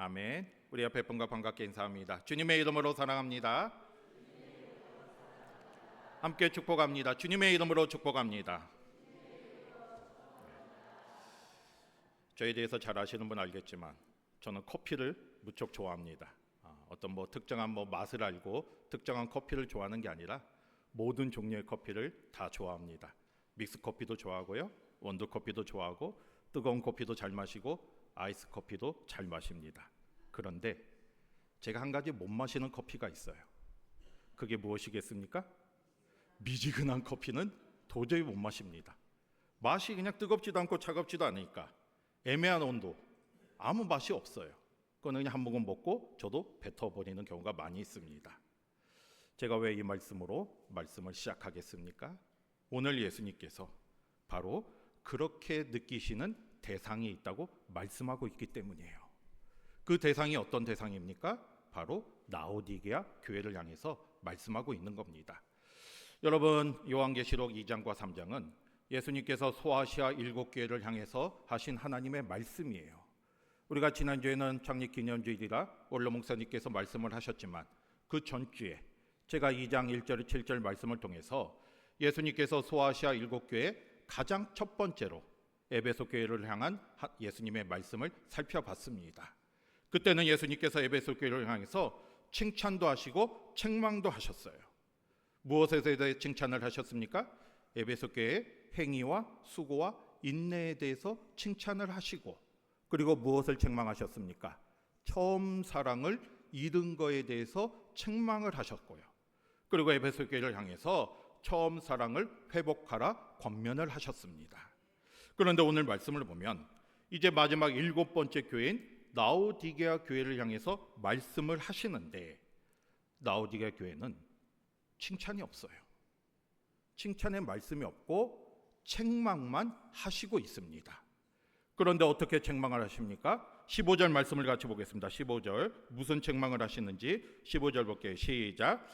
아멘. 우리 옆에 분과 반갑게 인사합니다. 주님의 이름으로 사랑합니다. 함께 축복합니다. 주님의 이름으로 축복합니다. 저에 대해서 잘 아시는 분 알겠지만 저는 커피를 무척 좋아합니다. 어떤 특정한 맛을 알고 특정한 커피를 좋아하는 게 아니라 모든 종류의 커피를 다 좋아합니다. 믹스 커피도 좋아하고요, 원두 커피도 좋아하고, 뜨거운 커피도 잘 마시고, 아이스 커피도 잘 마십니다. 그런데 제가 한 가지 못 마시는 커피가 있어요. 그게 무엇이겠습니까? 미지근한 커피는 도저히 못 마십니다. 맛이 그냥 뜨겁지도 않고 차갑지도 않으니까 애매한 온도, 아무 맛이 없어요. 그거는 그냥 한 모금 먹고 저도 뱉어버리는 경우가 많이 있습니다. 제가 왜 이 말씀을 시작하겠습니까? 오늘 예수님께서 바로 그렇게 느끼시는 대상이 있다고 말씀하고 있기 때문이에요. 그 대상이 어떤 대상입니까? 바로 라오디게아 교회를 향해서 말씀하고 있는 겁니다. 여러분, 요한계시록 2장과 3장은 예수님께서 소아시아 7교회를 향해서 하신 하나님의 말씀이에요. 우리가 지난주에는 창립기념주일이라 원로 목사님께서 말씀을 하셨지만 그 전주에 제가 2장 1절 7절 말씀을 통해서 예수님께서 소아시아 7교회 가장 첫 번째로 에베소 교회를 향한 예수님의 말씀을 살펴봤습니다. 그때는 예수님께서 에베소 교회를 향해서 칭찬도 하시고 책망도 하셨어요. 무엇에 대해 칭찬을 하셨습니까? 에베소 교회의 행위와 수고와 인내에 대해서 칭찬을 하시고, 그리고 무엇을 책망하셨습니까? 처음 사랑을 잃은 거에 대해서 책망을 하셨고요. 그리고 에베소 교회를 향해서 처음 사랑을 회복하라 권면을 하셨습니다. 그런데 오늘 말씀을 보면 이제 마지막 7번째 교회인 라오디게아 교회를 향해서 말씀을 하시는데, 라오디게아 교회는 칭찬이 없어요. 칭찬의 말씀이 없고 책망만 하시고 있습니다. 그런데 어떻게 책망을 하십니까? 15절 말씀을 같이 보겠습니다. 15절 무슨 책망을 하시는지 15절 볼게요. 시작.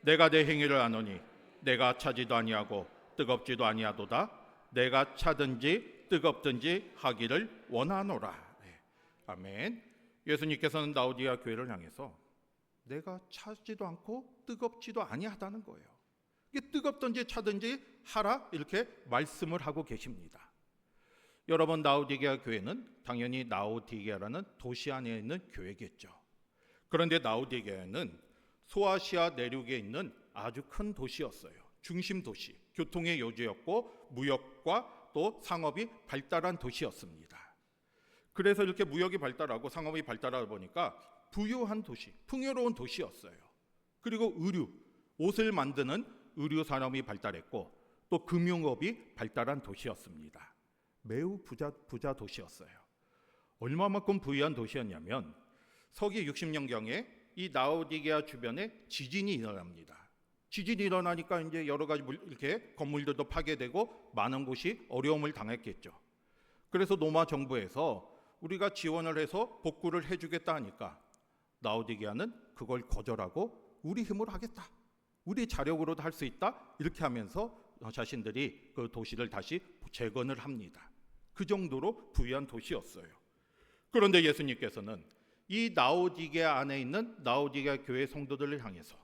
내가 내 행위를 아노니 내가 차지도 아니하고 뜨겁지도 아니하도다. 내가 차든지 뜨겁든지 하기를 원하노라. 네. 아멘. 예수님께서는 라오디게아 교회를 향해서 내가 차지도 않고 뜨겁지도 아니하다는 거예요. 이게 뜨겁든지 차든지 하라, 이렇게 말씀을 하고 계십니다. 여러분, 라오디게아 교회는 당연히 라오디게아라는 도시 안에 있는 교회겠죠. 그런데 라오디게아는 소아시아 내륙에 있는 아주 큰 도시였어요. 중심 도시, 교통의 요지였고 무역과 또 상업이 발달한 도시였습니다. 그래서 이렇게 무역이 발달하고 상업이 발달하다 보니까 부유한 도시, 풍요로운 도시였어요. 그리고 옷을 만드는 의류 산업이 발달했고 또 금융업이 발달한 도시였습니다. 매우 부자 도시였어요. 얼마만큼 부유한 도시였냐면 서기 60년경에 이 라오디게아 주변에 지진이 일어납니다. 지진이 일어나니까 이제 여러 가지 이렇게 건물들도 파괴되고 많은 곳이 어려움을 당했겠죠. 그래서 로마 정부에서 우리가 지원을 해서 복구를 해주겠다 하니까 라오디게아는 그걸 거절하고 우리 힘으로 하겠다, 우리 자력으로도 할 수 있다, 이렇게 하면서 자신들이 그 도시를 다시 재건을 합니다. 그 정도로 부유한 도시였어요. 그런데 예수님께서는 이 라오디게아 안에 있는 라오디게아 교회 성도들을 향해서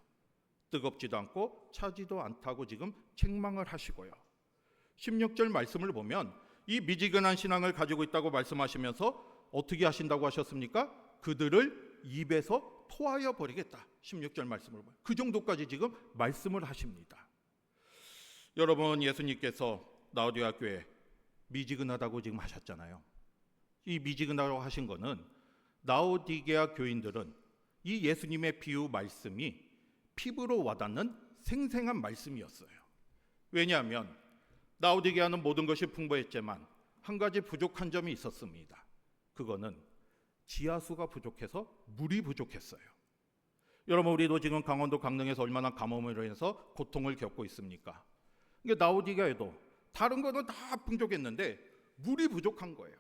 뜨겁지도 않고 차지도 않다고 지금 책망을 하시고요. 16절 말씀을 보면 이 미지근한 신앙을 가지고 있다고 말씀하시면서 어떻게 하신다고 하셨습니까? 그들을 입에서 토하여 버리겠다. 16절 말씀을 보면 그 정도까지 지금 말씀을 하십니다. 여러분, 예수님께서 라오디게아 교회 미지근하다고 지금 하셨잖아요. 이 미지근하다고 하신 거는 라오디게아 교인들은 이 예수님의 비유 말씀이 피부로 와닿는 생생한 말씀이었어요. 왜냐하면 라오디게아는 모든 것이 풍부했지만 한 가지 부족한 점이 있었습니다. 그거는 지하수가 부족해서 물이 부족했어요. 여러분, 우리도 지금 강원도 강릉에서 얼마나 가뭄으로 인해서 고통을 겪고 있습니까? 이게 라오디게아에도 다른 거는 다 풍족했는데 물이 부족한 거예요.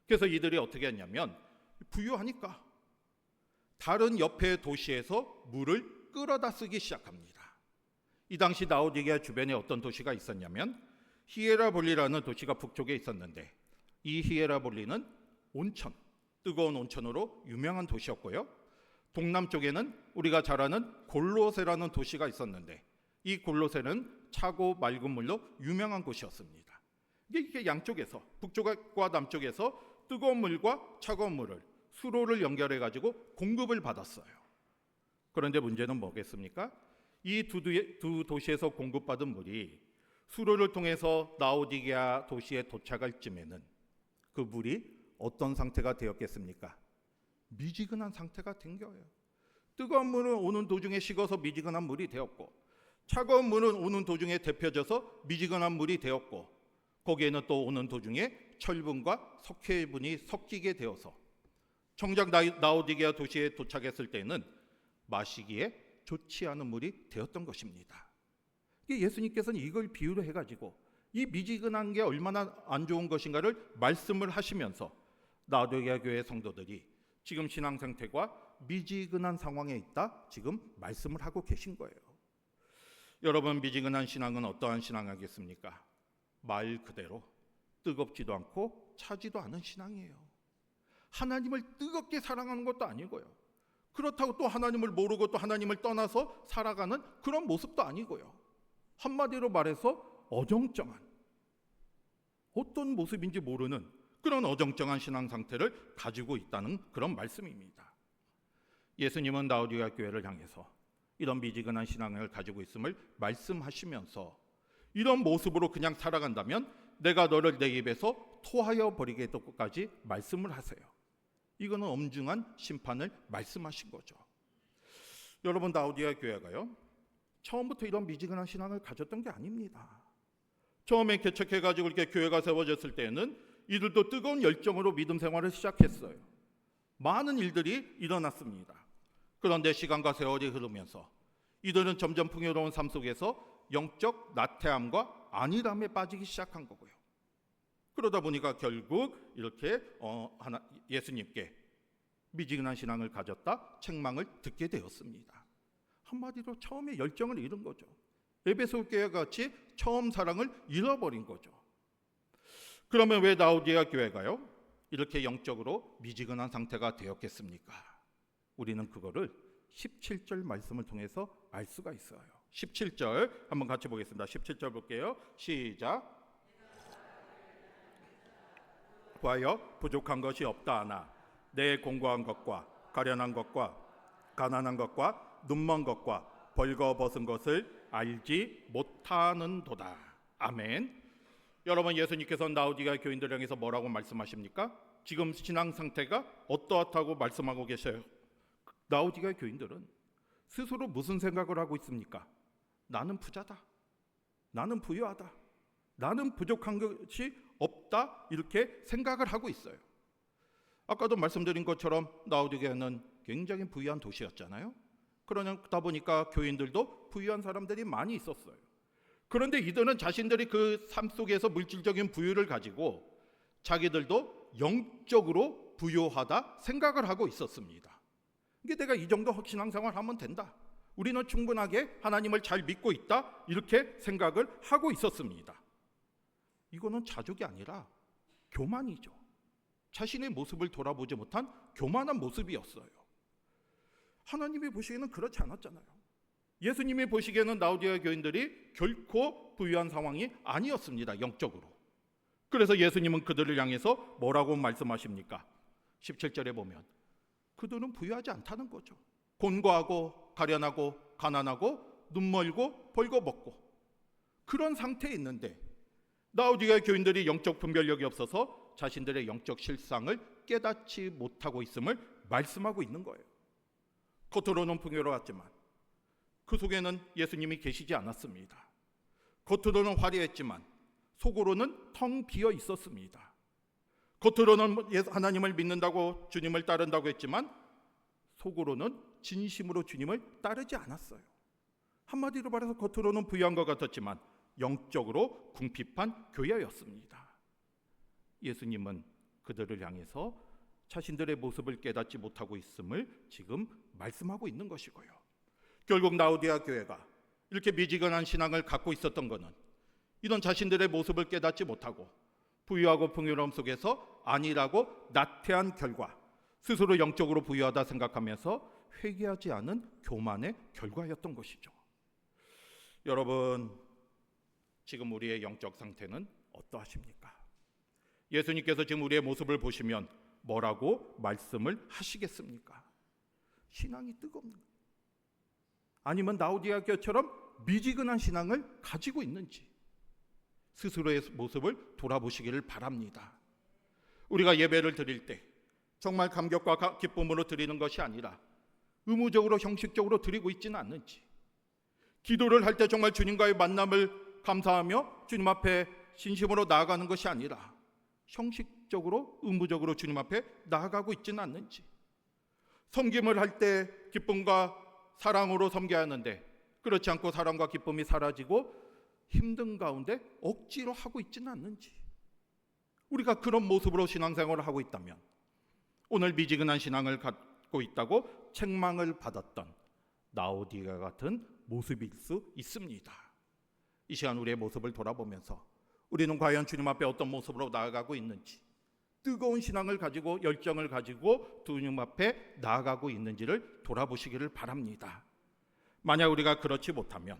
그래서 이들이 어떻게 했냐면 부유하니까 다른 옆의 도시에서 물을 끌어다 쓰기 시작합니다. 이 당시 라오디게아 주변에 어떤 도시가 있었냐면 히에라볼리라는 도시가 북쪽에 있었는데 이 히에라볼리는 온천, 뜨거운 온천으로 유명한 도시였고요. 동남쪽에는 우리가 잘 아는 골로새라는 도시가 있었는데 이 골로새는 차고 맑은 물로 유명한 곳이었습니다. 이게 양쪽에서 북쪽과 남쪽에서 뜨거운 물과 차가운 물을 수로를 연결해 가지고 공급을 받았어요. 그런데 문제는 뭐겠습니까? 이 두 도시에서 공급받은 물이 수로를 통해서 라오디게아 도시에 도착할 쯤에는 그 물이 어떤 상태가 되었겠습니까? 미지근한 상태가 된 거예요. 뜨거운 물은 오는 도중에 식어서 미지근한 물이 되었고, 차가운 물은 오는 도중에 데펴져서 미지근한 물이 되었고, 거기에는 또 오는 도중에 철분과 석회분이 섞이게 되어서 정작 라오디게아 도시에 도착했을 때는 마시기에 좋지 않은 물이 되었던 것입니다. 예수님께서는 이걸 비유로 해가지고 이 미지근한 게 얼마나 안 좋은 것인가를 말씀을 하시면서 라오디게아 교회 성도들이 지금 신앙 상태가 미지근한 상황에 있다 지금 말씀을 하고 계신 거예요. 여러분, 미지근한 신앙은 어떠한 신앙이겠습니까? 말 그대로 뜨겁지도 않고 차지도 않은 신앙이에요. 하나님을 뜨겁게 사랑하는 것도 아니고요. 그렇다고 또 하나님을 모르고 또 하나님을 떠나서 살아가는 그런 모습도 아니고요. 한마디로 말해서 어정쩡한, 어떤 모습인지 모르는 그런 어정쩡한 신앙 상태를 가지고 있다는 그런 말씀입니다. 예수님은 라오디게아 교회를 향해서 이런 미지근한 신앙을 가지고 있음을 말씀하시면서 이런 모습으로 그냥 살아간다면 내가 너를 내 입에서 토하여 버리겠다고까지 말씀을 하세요. 이거는 엄중한 심판을 말씀하신 거죠. 여러분, 라오디게아 교회가요 처음부터 이런 미지근한 신앙을 가졌던 게 아닙니다. 처음에 개척해가지고 이렇게 교회가 세워졌을 때는 이들도 뜨거운 열정으로 믿음 생활을 시작했어요. 많은 일들이 일어났습니다. 그런데 시간과 세월이 흐르면서 이들은 점점 풍요로운 삶 속에서 영적 나태함과 안일함에 빠지기 시작한 거고요. 그러다 보니까 결국 이렇게 예수님께 미지근한 신앙을 가졌다 책망을 듣게 되었습니다. 한마디로 처음에 열정을 잃은 거죠. 에베소 교회 같이 처음 사랑을 잃어버린 거죠. 그러면 왜 라오디게아 교회가요 이렇게 영적으로 미지근한 상태가 되었겠습니까? 우리는 그거를 17절 말씀을 통해서 알 수가 있어요. 17절 한번 같이 보겠습니다. 17절 볼게요. 시작. 구하여 부족한 것이 없다 하나 내 공고한 것과 가련한 것과 가난한 것과 눈먼 것과 벌거벗은 것을 알지 못하는도다. 아멘. 여러분, 예수님께서는 라오디게아 교인들을 향해서 뭐라고 말씀하십니까? 지금 신앙 상태가 어떠하다고 말씀하고 계셔요. 라오디게아 교인들은 스스로 무슨 생각을 하고 있습니까? 나는 부자다, 나는 부유하다, 나는 부족한 것이 없다, 이렇게 생각을 하고 있어요. 아까도 말씀드린 것처럼 라오디게아는 굉장히 부유한 도시였잖아요. 그러다 보니까 교인들도 부유한 사람들이 많이 있었어요. 그런데 이들은 자신들이 그 삶 속에서 물질적인 부유를 가지고 자기들도 영적으로 부유하다 생각을 하고 있었습니다. 이게 내가 이 정도 신앙생활 하면 된다, 우리는 충분하게 하나님을 잘 믿고 있다, 이렇게 생각을 하고 있었습니다. 이거는 자족이 아니라 교만이죠. 자신의 모습을 돌아보지 못한 교만한 모습이었어요. 하나님이 보시기에는 그렇지 않았잖아요. 예수님이 보시기에는 라오디게아 교인들이 결코 부유한 상황이 아니었습니다, 영적으로. 그래서 예수님은 그들을 향해서 뭐라고 말씀하십니까? 17절에 보면 그들은 부유하지 않다는 거죠. 곤고하고 가련하고 가난하고 눈멀고 벌거벗고 그런 상태에 있는데 라오디게아 교인들이 영적 분별력이 없어서 자신들의 영적 실상을 깨닫지 못하고 있음을 말씀하고 있는 거예요. 겉으로는 풍요로웠지만 그 속에는 예수님이 계시지 않았습니다. 겉으로는 화려했지만 속으로는 텅 비어 있었습니다. 겉으로는 하나님을 믿는다고 주님을 따른다고 했지만 속으로는 진심으로 주님을 따르지 않았어요. 한마디로 말해서 겉으로는 부유한 것 같았지만 영적으로 궁핍한 교회였습니다. 예수님은 그들을 향해서 자신들의 모습을 깨닫지 못하고 있음을 지금 말씀하고 있는 것이고요. 결국 라오디게아 교회가 이렇게 미지근한 신앙을 갖고 있었던 것은 이런 자신들의 모습을 깨닫지 못하고 부유하고 풍요로움 속에서 안일하고 나태한 결과 스스로 영적으로 부유하다 생각하면서 회개하지 않은 교만의 결과였던 것이죠. 여러분, 지금 우리의 영적 상태는 어떠하십니까? 예수님께서 지금 우리의 모습을 보시면 뭐라고 말씀을 하시겠습니까? 신앙이 뜨겁는가? 아니면 라오디게아처럼 미지근한 신앙을 가지고 있는지 스스로의 모습을 돌아보시기를 바랍니다. 우리가 예배를 드릴 때 정말 감격과 기쁨으로 드리는 것이 아니라 의무적으로 형식적으로 드리고 있지는 않는지, 기도를 할 때 정말 주님과의 만남을 감사하며 주님 앞에 진심으로 나아가는 것이 아니라 형식적으로 의무적으로 주님 앞에 나아가고 있지는 않는지, 섬김을 할 때 기쁨과 사랑으로 섬겨야 하는데 그렇지 않고 사랑과 기쁨이 사라지고 힘든 가운데 억지로 하고 있지는 않는지, 우리가 그런 모습으로 신앙생활을 하고 있다면 오늘 미지근한 신앙을 갖고 있다고 책망을 받았던 라오디게아 같은 모습일 수 있습니다. 이 시간 우리의 모습을 돌아보면서 우리는 과연 주님 앞에 어떤 모습으로 나아가고 있는지, 뜨거운 신앙을 가지고 열정을 가지고 주님 앞에 나아가고 있는지를 돌아보시기를 바랍니다. 만약 우리가 그렇지 못하면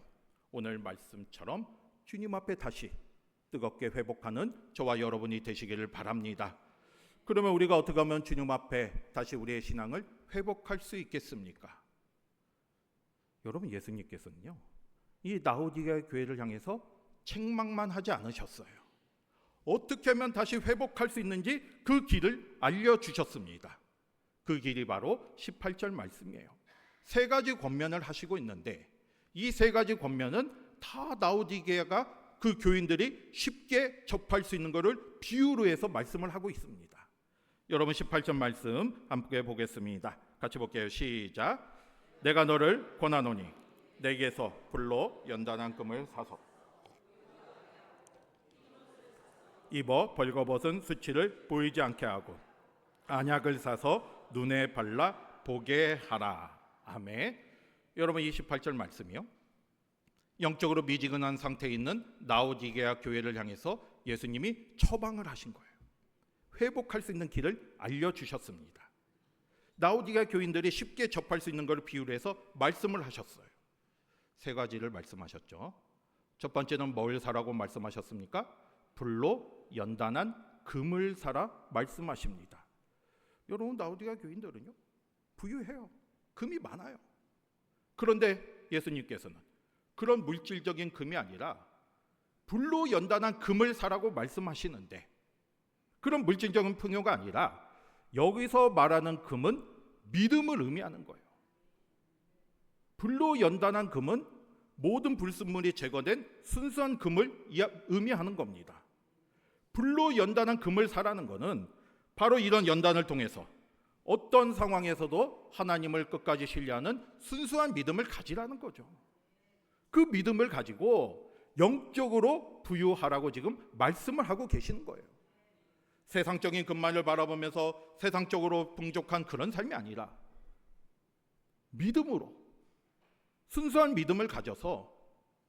오늘 말씀처럼 주님 앞에 다시 뜨겁게 회복하는 저와 여러분이 되시기를 바랍니다. 그러면 우리가 어떻게 하면 주님 앞에 다시 우리의 신앙을 회복할 수 있겠습니까? 여러분, 예수님께서는요, 이 라오디게아 교회를 향해서 책망만 하지 않으셨어요. 어떻게 하면 다시 회복할 수 있는지 그 길을 알려주셨습니다. 그 길이 바로 18절 말씀이에요. 세 가지 권면을 하시고 있는데 이 세 가지 권면은 다 라오디게아가 그 교인들이 쉽게 접할 수 있는 것을 비유로 해서 말씀을 하고 있습니다. 여러분, 18절 말씀 함께 보겠습니다. 같이 볼게요. 시작. 내가 너를 권하노니 내게서 불로 연단한 금을 사서 입어 벌거벗은 수치를 보이지 않게 하고 안약을 사서 눈에 발라 보게 하라. 아멘. 여러분, 이 18절 말씀이요, 영적으로 미지근한 상태에 있는 라오디게아 교회를 향해서 예수님이 처방을 하신 거예요. 회복할 수 있는 길을 알려주셨습니다. 라오디게아 교인들이 쉽게 접할 수 있는 것을 비유로 해서 말씀을 하셨어요. 세 가지를 말씀하셨죠. 첫 번째는 뭘 사라고 말씀하셨습니까? 불로 연단한 금을 사라 말씀하십니다. 여러분, 라오디게아 교인들은요, 부유해요. 금이 많아요. 그런데 예수님께서는 그런 물질적인 금이 아니라 불로 연단한 금을 사라고 말씀하시는데, 그런 물질적인 풍요가 아니라 여기서 말하는 금은 믿음을 의미하는 거예요. 불로 연단한 금은 모든 불순물이 제거된 순수한 금을 의미하는 겁니다. 불로 연단한 금을 사라는 것은 바로 이런 연단을 통해서 어떤 상황에서도 하나님을 끝까지 신뢰하는 순수한 믿음을 가지라는 거죠. 그 믿음을 가지고 영적으로 부유하라고 지금 말씀을 하고 계시는 거예요. 세상적인 금만을 바라보면서 세상적으로 풍족한 그런 삶이 아니라 믿음으로, 순수한 믿음을 가져서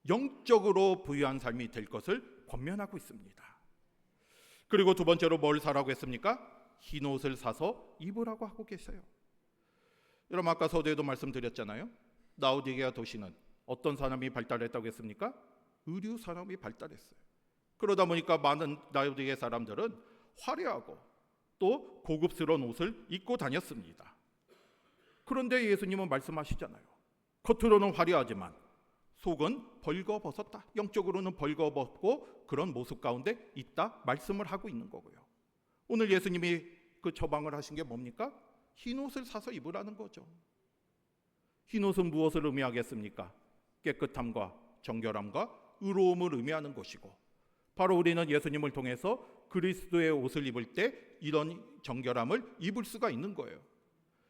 영적으로 부유한 삶이 될 것을 권면하고 있습니다. 그리고 두 번째로 뭘 사라고 했습니까? 흰 옷을 사서 입으라고 하고 계세요. 여러분, 아까 서두에도 말씀드렸잖아요. 라오디게아 도시는 어떤 산업이 발달했다고 했습니까? 의류 산업이 발달했어요. 그러다 보니까 많은 라오디게아 사람들은 화려하고 또 고급스러운 옷을 입고 다녔습니다. 그런데 예수님은 말씀하시잖아요. 겉으로는 화려하지만 속은 벌거벗었다. 영적으로는 벌거벗고 그런 모습 가운데 있다 말씀을 하고 있는 거고요. 오늘 예수님이 그 처방을 하신 게 뭡니까? 흰 옷을 사서 입으라는 거죠. 흰 옷은 무엇을 의미하겠습니까? 깨끗함과 정결함과 의로움을 의미하는 것이고, 바로 우리는 예수님을 통해서 그리스도의 옷을 입을 때 이런 정결함을 입을 수가 있는 거예요.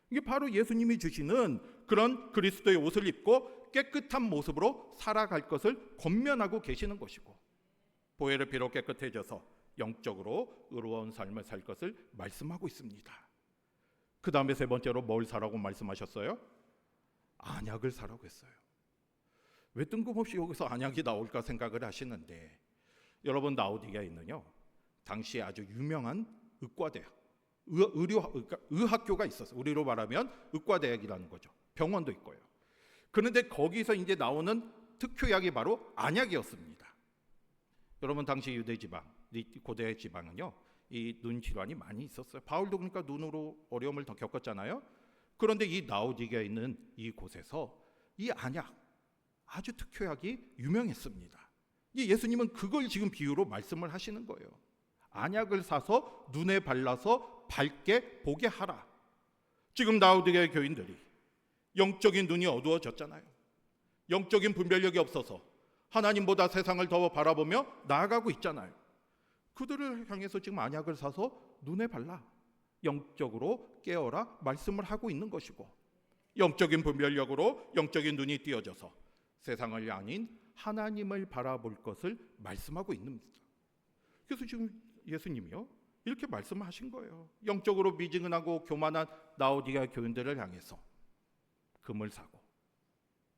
이게 바로 예수님이 주시는 그런 그리스도의 옷을 입고 깨끗한 모습으로 살아갈 것을 권면하고 계시는 것이고, 보혈을 피로 깨끗해져서 영적으로 의로운 삶을 살 것을 말씀하고 있습니다. 그 다음에 세 번째로 뭘 사라고 말씀하셨어요? 안약을 사라고 했어요. 왜 뜬금없이 여기서 안약이 나올까 생각을 하시는데, 여러분, 라오디게아에는요 당시에 아주 유명한 의과대학, 그러니까 의학교가 있었어요. 우리로 말하면 의과대학이라는 거죠. 병원도 있고요. 그런데 거기서 이제 나오는 특효약이 바로 안약이었습니다. 여러분 당시 유대 지방, 고대 지방은요, 이 눈 질환이 많이 있었어요. 바울도 그러니까 눈으로 어려움을 더 겪었잖아요. 그런데 이 라오디게에 있는 이 곳에서 이 안약, 아주 특효약이 유명했습니다. 예수님은 그걸 지금 비유로 말씀을 하시는 거예요. 안약을 사서 눈에 발라서 밝게 보게 하라. 지금 라오디게 교인들이 영적인 눈이 어두워졌잖아요. 영적인 분별력이 없어서 하나님보다 세상을 더 바라보며 나아가고 있잖아요. 그들을 향해서 지금 안약을 사서 눈에 발라, 영적으로 깨어라 말씀을 하고 있는 것이고, 영적인 분별력으로 영적인 눈이 띄어져서 세상을 아닌 하나님을 바라볼 것을 말씀하고 있는 겁니다. 그래서 지금 예수님이요 이렇게 말씀하신 거예요. 영적으로 미지근하고 교만한 라오디게 교인들을 향해서 금을 사고,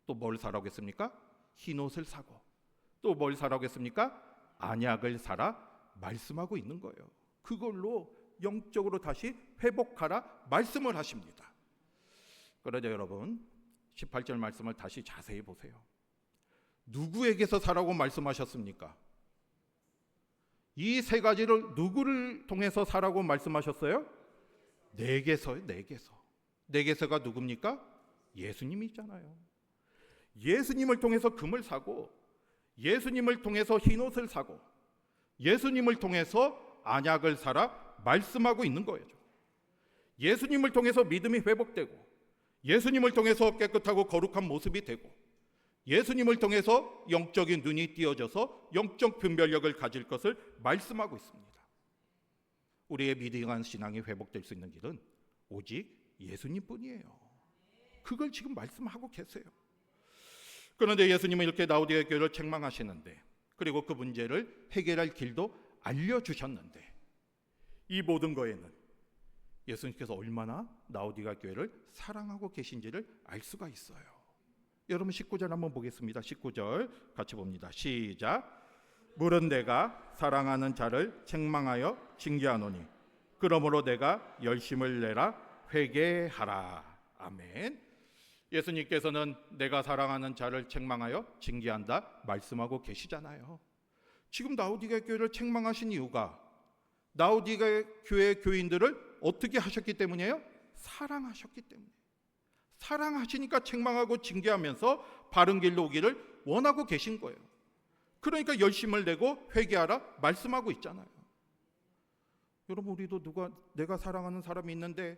또 뭘 사라고 했습니까? 흰옷을 사고, 또 뭘 사라고 했습니까? 안약을 사라 말씀하고 있는 거예요. 그걸로 영적으로 다시 회복하라 말씀을 하십니다. 그러자 여러분 18절 말씀을 다시 자세히 보세요. 누구에게서 사라고 말씀하셨습니까? 이 세 가지를 누구를 통해서 사라고 말씀하셨어요? 내게서요. 내게서가 누굽니까? 예수님이잖아요. 예수님을 통해서 금을 사고, 예수님을 통해서 흰옷을 사고, 예수님을 통해서 안약을 사라 말씀하고 있는 거예요. 예수님을 통해서 믿음이 회복되고, 예수님을 통해서 깨끗하고 거룩한 모습이 되고, 예수님을 통해서 영적인 눈이 띄어져서 영적 분별력을 가질 것을 말씀하고 있습니다. 우리의 믿음한 신앙이 회복될 수 있는 길은 오직 예수님뿐이에요. 그걸 지금 말씀하고 계세요. 그런데 예수님은 이렇게 라오디게 교회를 책망하시는데, 그리고 그 문제를 해결할 길도 알려주셨는데, 이 모든 거에는 예수님께서 얼마나 라오디게 교회를 사랑하고 계신지를 알 수가 있어요. 여러분 19절 한번 보겠습니다. 19절 같이 봅니다. 시작. 물은 내가 사랑하는 자를 책망하여 징계하노니 그러므로 내가 열심을 내라 회개하라. 아멘. 예수님께서는 내가 사랑하는 자를 책망하여 징계한다 말씀하고 계시잖아요. 지금 라오디게 교회를 책망하신 이유가 라오디게 교회 교인들을 어떻게 하셨기 때문이에요? 사랑하셨기 때문에. 사랑하시니까 책망하고 징계하면서 바른 길로 오기를 원하고 계신 거예요. 그러니까 열심을 내고 회개하라 말씀하고 있잖아요. 여러분 우리도 내가 사랑하는 사람이 있는데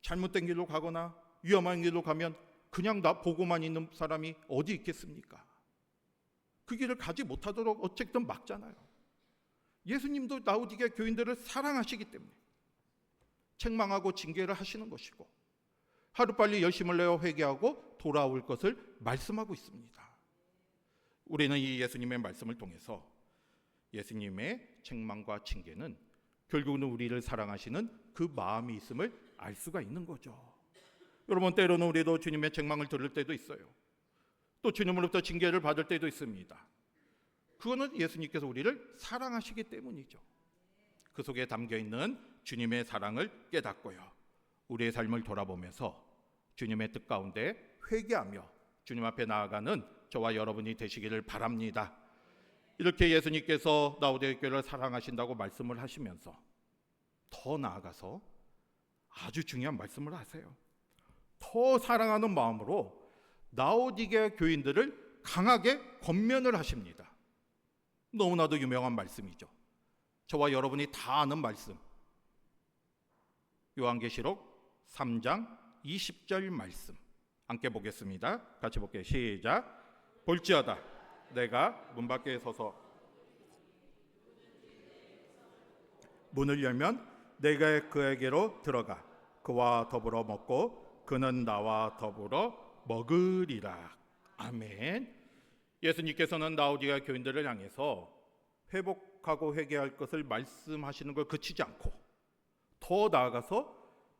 잘못된 길로 가거나 위험한 길로 가면 그냥 나 보고만 있는 사람이 어디 있겠습니까? 그 길을 가지 못하도록 어쨌든 막잖아요. 예수님도 라오디게 교인들을 사랑하시기 때문에 책망하고 징계를 하시는 것이고, 하루빨리 열심을 내어 회개하고 돌아올 것을 말씀하고 있습니다. 우리는 이 예수님의 말씀을 통해서 예수님의 책망과 징계는 결국은 우리를 사랑하시는 그 마음이 있음을 알 수가 있는 거죠. 여러분 때로는 우리도 주님의 책망을 들을 때도 있어요. 또 주님으로부터 징계를 받을 때도 있습니다. 그거는 예수님께서 우리를 사랑하시기 때문이죠. 그 속에 담겨있는 주님의 사랑을 깨닫고요, 우리의 삶을 돌아보면서 주님의 뜻 가운데 회개하며 주님 앞에 나아가는 저와 여러분이 되시기를 바랍니다. 이렇게 예수님께서 라오디게 교회를 사랑하신다고 말씀을 하시면서 더 나아가서 아주 중요한 말씀을 하세요. 더 사랑하는 마음으로 라오디게 교인들을 강하게 권면을 하십니다. 너무나도 유명한 말씀이죠. 저와 여러분이 다 아는 말씀, 요한계시록 3장 20절 말씀 함께 보겠습니다. 같이 볼게요. 시작. 볼지어다 내가 문 밖에 서서 문을 열면 내가 그에게로 들어가 그와 더불어 먹고 그는 나와 더불어 먹으리라. 아멘. 예수님께서는 라오디게 교인들을 향해서 회복하고 회개할 것을 말씀하시는 걸 그치지 않고 더 나아가서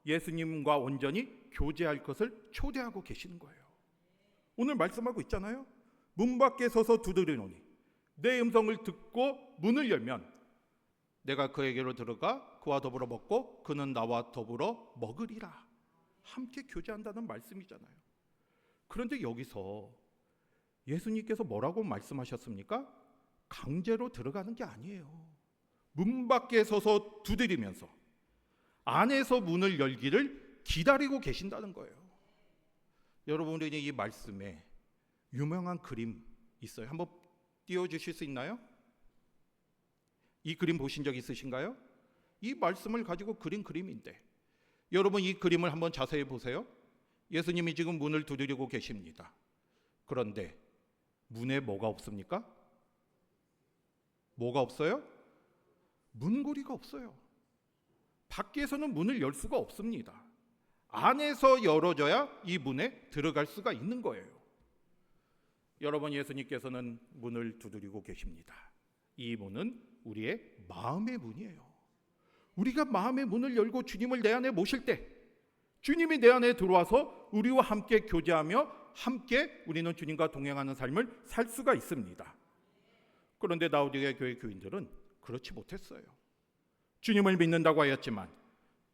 예수님과 온전히 교제할 것을 초대하고 계시는 거예요. 오늘 말씀하고 있잖아요. 문 밖에 서서 두드리노니 내 음성을 듣고 문을 열면 내가 그에게로 들어가 그와 더불어 먹고 그는 나와 더불어 먹으리라. 함께 교제한다는 말씀이잖아요. 그런데 여기서 예수님께서 뭐라고 말씀하셨습니까? 강제로 들어가는 게 아니에요. 문 밖에 서서 두드리면서 안에서 문을 열기를 기다리고 계신다는 거예요. 여러분들이 이 말씀에 유명한 그림 있어요. 한번 띄워주실 수 있나요? 이 그림 보신 적 있으신가요? 이 말씀을 가지고 그린 그림인데 여러분 이 그림을 한번 자세히 보세요. 예수님이 지금 문을 두드리고 계십니다. 그런데 문에 뭐가 없습니까? 뭐가 없어요? 문고리가 없어요. 밖에서는 문을 열 수가 없습니다. 안에서 열어져야 이 문에 들어갈 수가 있는 거예요. 여러분, 예수님께서는 문을 두드리고 계십니다. 이 문은 우리의 마음의 문이에요. 우리가 마음의 문을 열고 주님을 내 안에 모실 때 주님이 내 안에 들어와서 우리와 함께 교제하며 함께 우리는 주님과 동행하는 삶을 살 수가 있습니다. 그런데 라오디게아 교회 교인들은 그렇지 못했어요. 주님을 믿는다고 하였지만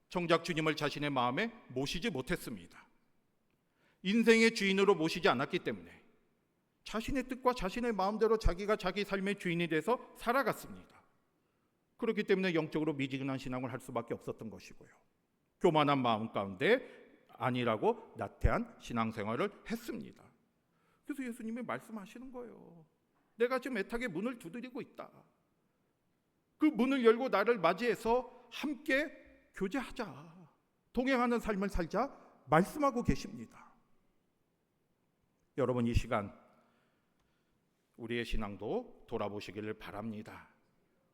정작 주님을 자신의 마음에 모시지 못했습니다. 인생의 주인으로 모시지 않았기 때문에 자신의 뜻과 자신의 마음대로 자기가 자기 삶의 주인이 돼서 살아갔습니다. 그렇기 때문에 영적으로 미지근한 신앙을 할 수밖에 없었던 것이고요. 교만한 마음 가운데 아니라고 나태한 신앙생활을 했습니다. 그래서 예수님이 말씀하시는 거예요. 내가 지금 애타게 문을 두드리고 있다. 그 문을 열고 나를 맞이해서 함께 교제하자. 동행하는 삶을 살자 말씀하고 계십니다. 여러분, 이 시간 우리의 신앙도 돌아보시기를 바랍니다.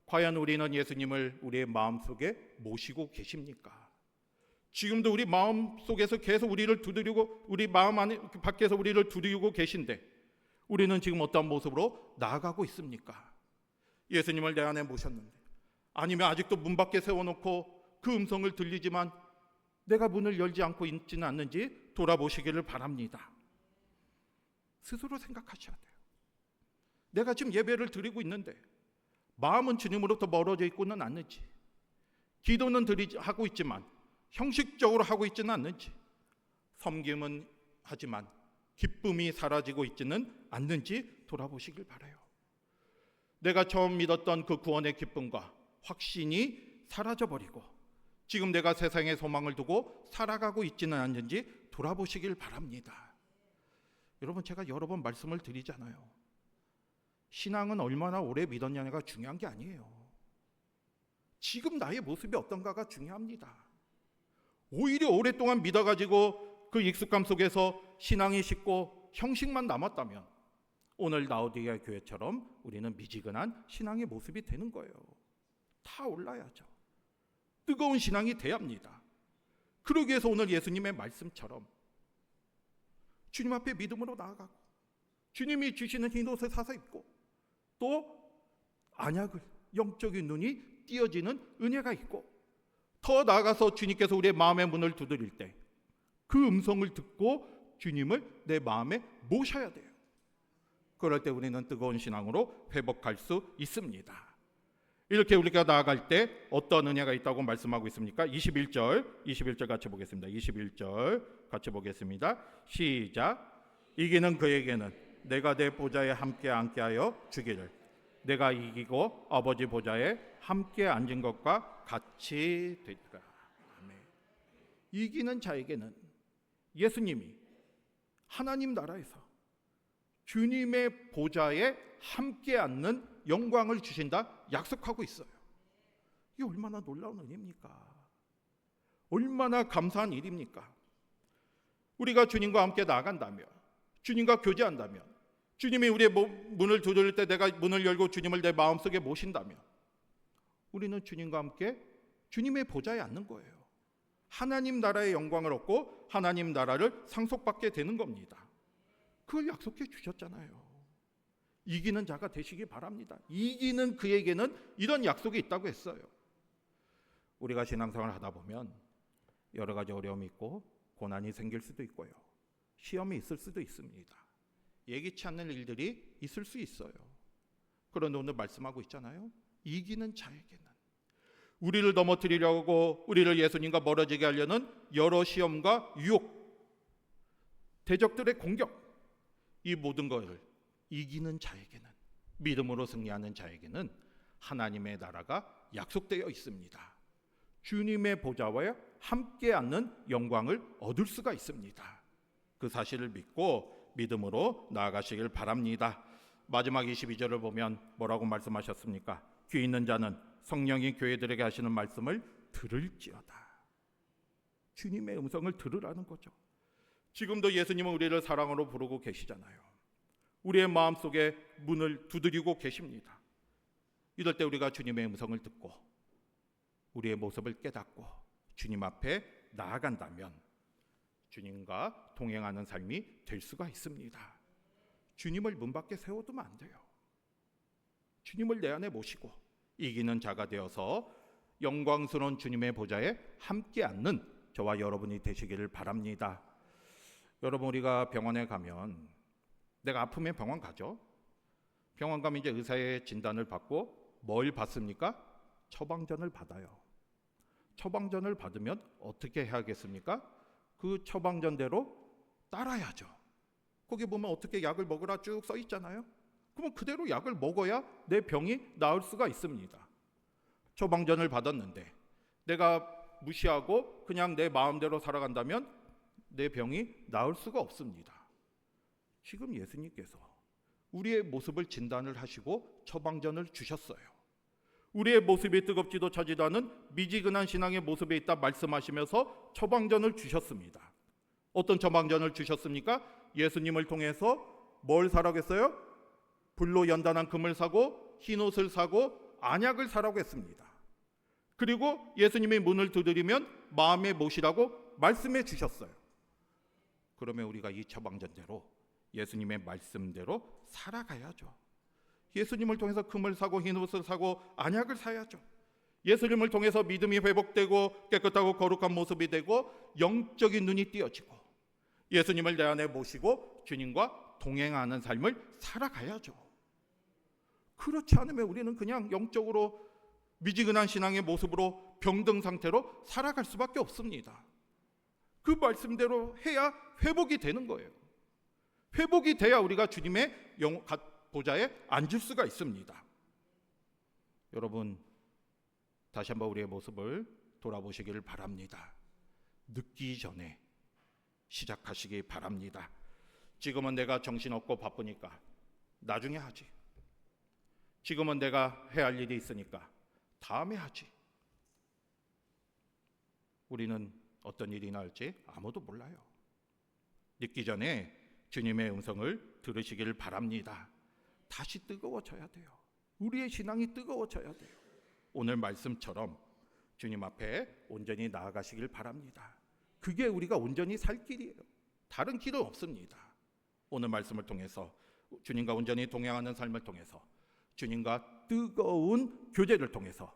과연 우리는 예수님을 우리의 마음속에 모시고 계십니까? 지금도 우리 마음속에서 계속 우리를 두드리고 우리 마음 안에 밖에서 우리를 두드리고 계신데 우리는 지금 어떤 모습으로 나아가고 있습니까? 예수님을 내 안에 모셨는데 아니면 아직도 문 밖에 세워놓고 그 음성을 들리지만 내가 문을 열지 않고 있지는 않는지 돌아보시기를 바랍니다. 스스로 생각하셔야 돼요. 내가 지금 예배를 드리고 있는데 마음은 주님으로부터 멀어져 있고는 않는지, 기도는 하고 있지만 형식적으로 하고 있지는 않는지, 섬김은 하지만 기쁨이 사라지고 있지는 않는지 돌아보시길 바라요. 내가 처음 믿었던 그 구원의 기쁨과 확신이 사라져버리고 지금 내가 세상에 소망을 두고 살아가고 있지는 않는지 돌아보시길 바랍니다. 여러분, 제가 여러 번 말씀을 드리잖아요. 신앙은 얼마나 오래 믿었냐가 중요한 게 아니에요. 지금 나의 모습이 어떤가가 중요합니다. 오히려 오랫동안 믿어가지고 그 익숙감 속에서 신앙이 식고 형식만 남았다면 오늘 라오디게아 교회처럼 우리는 미지근한 신앙의 모습이 되는 거예요. 타올라야죠. 뜨거운 신앙이 돼야 합니다. 그러기 위해서 오늘 예수님의 말씀처럼 주님 앞에 믿음으로 나아가고 주님이 주시는 흰 옷을 사서 입고 또 안약을, 영적인 눈이 띄어지는 은혜가 있고 더 나아가서 주님께서 우리의 마음의 문을 두드릴 때 그 음성을 듣고 주님을 내 마음에 모셔야 돼요. 그럴 때 우리는 뜨거운 신앙으로 회복할 수 있습니다. 이렇게 우리가 나아갈 때 어떤 은혜가 있다고 말씀하고 있습니까? 21절 같이 보겠습니다. 21절 같이 보겠습니다. 시작. 이기는 그에게는 내가 내 보좌에 함께 앉게 하여 주기를 내가 이기고 아버지 보좌에 함께 앉은 것과 같이 되리라. 아멘. 이기는 자에게는 예수님이 하나님 나라에서 주님의 보좌에 함께 앉는 영광을 주신다 약속하고 있어요. 이게 얼마나 놀라운 은혜입니까? 얼마나 감사한 일입니까? 우리가 주님과 함께 나아간다면, 주님과 교제한다면, 주님이 우리의 문을 두드릴 때 내가 문을 열고 주님을 내 마음속에 모신다면 우리는 주님과 함께 주님의 보좌에 앉는 거예요. 하나님 나라의 영광을 얻고 하나님 나라를 상속받게 되는 겁니다. 그걸 약속해 주셨잖아요. 이기는 자가 되시기 바랍니다. 이기는 그에게는 이런 약속이 있다고 했어요. 우리가 신앙생활을 하다 보면 여러 가지 어려움이 있고 고난이 생길 수도 있고요. 시험이 있을 수도 있습니다. 예기치 않는 일들이 있을 수 있어요. 그런데 오늘 말씀하고 있잖아요. 이기는 자에게는 우리를 넘어뜨리려고 우리를 예수님과 멀어지게 하려는 여러 시험과 유혹, 대적들의 공격, 이 모든 것을 이기는 자에게는, 믿음으로 승리하는 자에게는 하나님의 나라가 약속되어 있습니다. 주님의 보좌와 함께 앉는 영광을 얻을 수가 있습니다. 그 사실을 믿고 믿음으로 나아가시길 바랍니다. 마지막 22절을 보면 뭐라고 말씀하셨습니까? 귀 있는 자는 성령이 교회들에게 하시는 말씀을 들을지어다. 주님의 음성을 들으라는 거죠. 지금도 예수님은 우리를 사랑으로 부르고 계시잖아요. 우리의 마음속에 문을 두드리고 계십니다. 이럴 때 우리가 주님의 음성을 듣고 우리의 모습을 깨닫고 주님 앞에 나아간다면 주님과 동행하는 삶이 될 수가 있습니다. 주님을 문 밖에 세워두면 안 돼요. 주님을 내 안에 모시고 이기는 자가 되어서 영광스러운 주님의 보좌에 함께 앉는 저와 여러분이 되시기를 바랍니다. 여러분, 우리가 병원에 가면, 내가 아프면 병원 가죠. 병원 가면 이제 의사의 진단을 받고 뭘 받습니까? 처방전을 받아요. 처방전을 받으면 어떻게 해야겠습니까? 그 처방전대로 따라야죠. 거기 보면 어떻게 약을 먹으라 쭉 써 있잖아요. 그러면 그대로 약을 먹어야 내 병이 나을 수가 있습니다. 처방전을 받았는데 내가 무시하고 그냥 내 마음대로 살아간다면 내 병이 나을 수가 없습니다. 지금 예수님께서 우리의 모습을 진단을 하시고 처방전을 주셨어요. 우리의 모습이 뜨겁지도 차지도 않은 미지근한 신앙의 모습에 있다 말씀하시면서 처방전을 주셨습니다. 어떤 처방전을 주셨습니까? 예수님을 통해서 뭘 사라고 했어요? 불로 연단한 금을 사고 흰옷을 사고 안약을 사라고 했습니다. 그리고 예수님이 문을 두드리면 마음에 모시라고 말씀해 주셨어요. 그러면 우리가 이 처방전대로 예수님의 말씀대로 살아가야죠. 예수님을 통해서 금을 사고 흰옷을 사고 안약을 사야죠. 예수님을 통해서 믿음이 회복되고 깨끗하고 거룩한 모습이 되고 영적인 눈이 띄어지고 예수님을 내 안에 모시고 주님과 동행하는 삶을 살아가야죠. 그렇지 않으면 우리는 그냥 영적으로 미지근한 신앙의 모습으로 병든 상태로 살아갈 수밖에 없습니다. 그 말씀대로 해야 회복이 되는 거예요. 회복이 돼야 우리가 주님의 보좌에 앉을 수가 있습니다. 여러분, 다시 한번 우리의 모습을 돌아보시기를 바랍니다. 늦기 전에 시작하시기 바랍니다. 지금은 내가 정신없고 바쁘니까 나중에 하지. 지금은 내가 해야 할 일이 있으니까 다음에 하지. 우리는 어떤 일이 나올지 아무도 몰라요. 늦기 전에 주님의 음성을 들으시기를 바랍니다. 다시 뜨거워져야 돼요. 우리의 신앙이 뜨거워져야 돼요. 오늘 말씀처럼 주님 앞에 온전히 나아가시길 바랍니다. 그게 우리가 온전히 살 길이에요. 다른 길은 없습니다. 오늘 말씀을 통해서 주님과 온전히 동행하는 삶을 통해서 주님과 뜨거운 교제를 통해서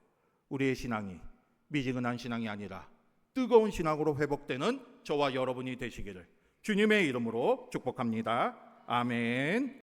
우리의 신앙이 미지근한 신앙이 아니라 뜨거운 신앙으로 회복되는 저와 여러분이 되시기를 주님의 이름으로 축복합니다. 아멘.